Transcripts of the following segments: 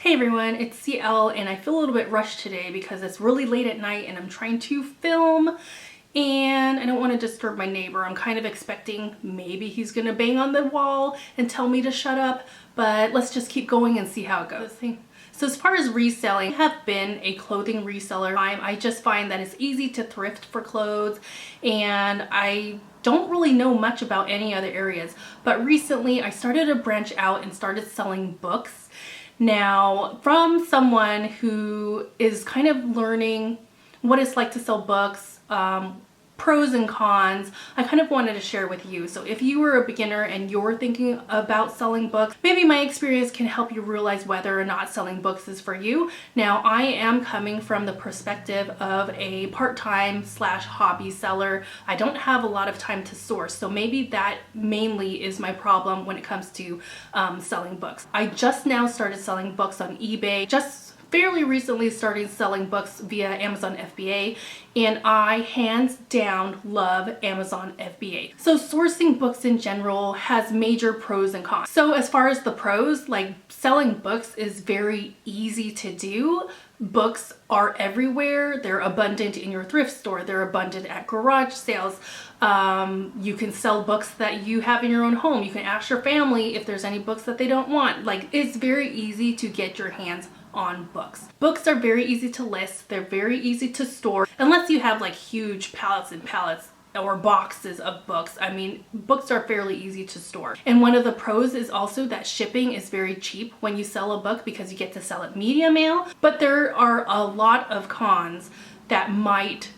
Hey everyone, it's CL and I feel a little bit rushed today because it's really late at night and I'm trying to film and I don't want to disturb my neighbor. I'm kind of expecting maybe he's gonna bang on the wall and tell me to shut up, but let's just keep going and see how it goes. So as far as reselling, I have been a clothing reseller. I just find that it's easy to thrift for clothes and I don't really know much about any other areas, but recently I started to branch out and started selling books. Now, from someone who is kind of learning what it's like to sell books, pros and cons, I kind of wanted to share with you. So if you were a beginner and you're thinking about selling books, maybe my experience can help you realize whether or not selling books is for you. Now, I am coming from the perspective of a part-time / hobby seller. I don't have a lot of time to source, so maybe that mainly is my problem when it comes to selling books. I just now started selling books on eBay, just fairly recently started selling books via Amazon FBA, and I hands down love Amazon FBA. So sourcing books in general has major pros and cons. So as far as the pros, like selling books is very easy to do. Books are everywhere. They're abundant in your thrift store. They're abundant at garage sales. You can sell books that you have in your own home. You can ask your family if there's any books that they don't want. Like, it's very easy to get your hands on books. Books are very easy to list. They're very easy to store, unless you have like huge pallets and pallets or boxes of books. I mean, books are fairly easy to store. And one of the pros is also that shipping is very cheap when you sell a book because you get to sell it media mail. But there are a lot of cons that might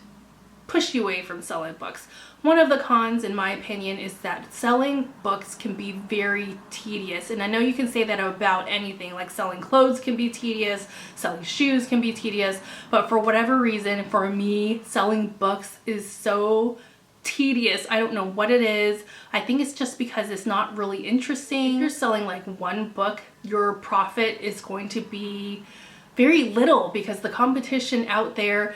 push you away from selling books. One of the cons, in my opinion, is that selling books can be very tedious. And I know you can say that about anything, like selling clothes can be tedious, selling shoes can be tedious, but for whatever reason, for me, selling books is so tedious. I don't know what it is. I think it's just because it's not really interesting. If you're selling like one book, your profit is going to be very little because the competition out there,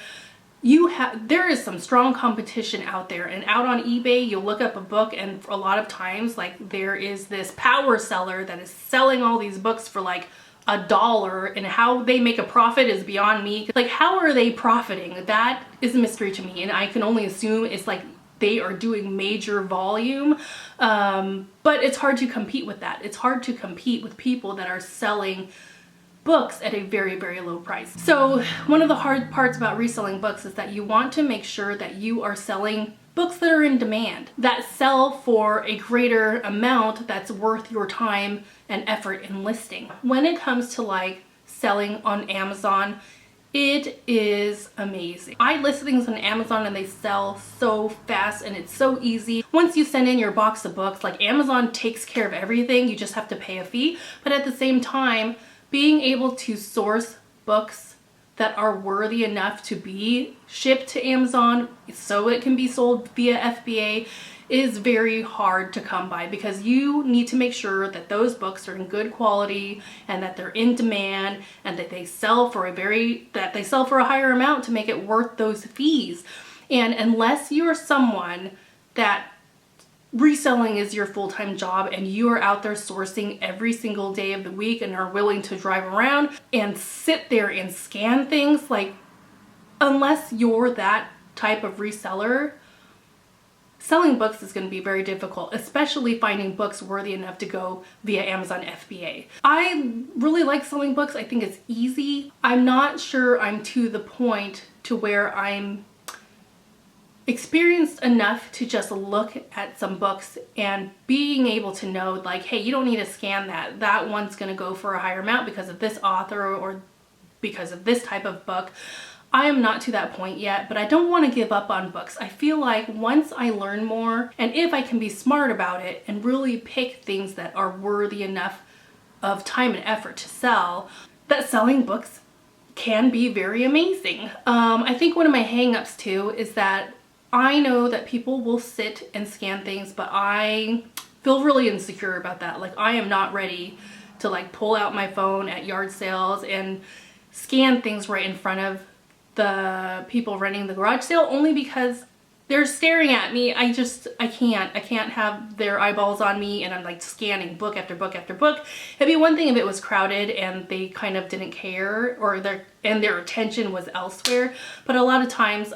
there is some strong competition out there, and out on eBay you'll look up a book and a lot of times like there is this power seller that is selling all these books for like $1, and how they make a profit is beyond me. Like, how are they profiting? That is a mystery to me, and I can only assume it's like they are doing major volume, but it's hard to compete with that. It's hard to compete with people that are selling books at a very, very low price. So one of the hard parts about reselling books is that you want to make sure that you are selling books that are in demand, that sell for a greater amount that's worth your time and effort in listing. When it comes to like selling on Amazon, it is amazing. I list things on Amazon and they sell so fast and it's so easy. Once you send in your box of books, like Amazon takes care of everything. You just have to pay a fee. But at the same time, being able to source books that are worthy enough to be shipped to Amazon so it can be sold via FBA is very hard to come by, because you need to make sure that those books are in good quality and that they're in demand and that they sell for a higher amount to make it worth those fees. And unless you're someone that reselling is your full-time job and you are out there sourcing every single day of the week and are willing to drive around and sit there and scan things, like, unless you're that type of reseller, selling books is going to be very difficult, especially finding books worthy enough to go via Amazon FBA. I really like selling books. I think it's easy. I'm not sure I'm to the point to where I'm experienced enough to just look at some books and being able to know, like, hey, you don't need to scan that one's going to go for a higher amount because of this author or because of this type of book. I am not to that point yet, but I don't want to give up on books. I feel like once I learn more, and if I can be smart about it and really pick things that are worthy enough of time and effort to sell, that selling books can be very amazing. I think one of my hang-ups too is that I know that people will sit and scan things, but I feel really insecure about that. Like, I am not ready to like pull out my phone at yard sales and scan things right in front of the people running the garage sale, only because they're staring at me. I can't have their eyeballs on me and I'm like scanning book after book after book. It'd be one thing if it was crowded and they kind of didn't care, or their attention was elsewhere. But a lot of times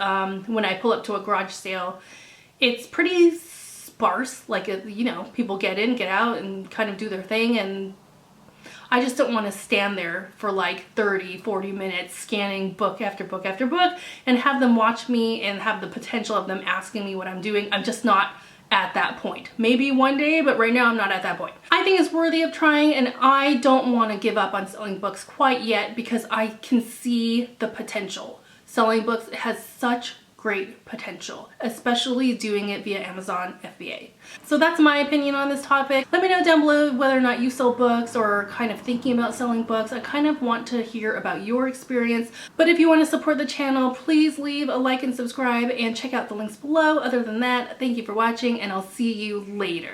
when I pull up to a garage sale, it's pretty sparse. Like, you know, people get in, get out and kind of do their thing, and I just don't want to stand there for like 30, 40 minutes scanning book after book after book and have them watch me and have the potential of them asking me what I'm doing. I'm just not at that point. Maybe one day, but right now I'm not at that point. I think it's worthy of trying, and I don't want to give up on selling books quite yet because I can see the potential. Selling books has such great potential, especially doing it via Amazon FBA. So that's my opinion on this topic. Let me know down below whether or not you sell books or kind of thinking about selling books. I kind of want to hear about your experience. But if you want to support the channel, please leave a like and subscribe and check out the links below. Other than that, thank you for watching and I'll see you later.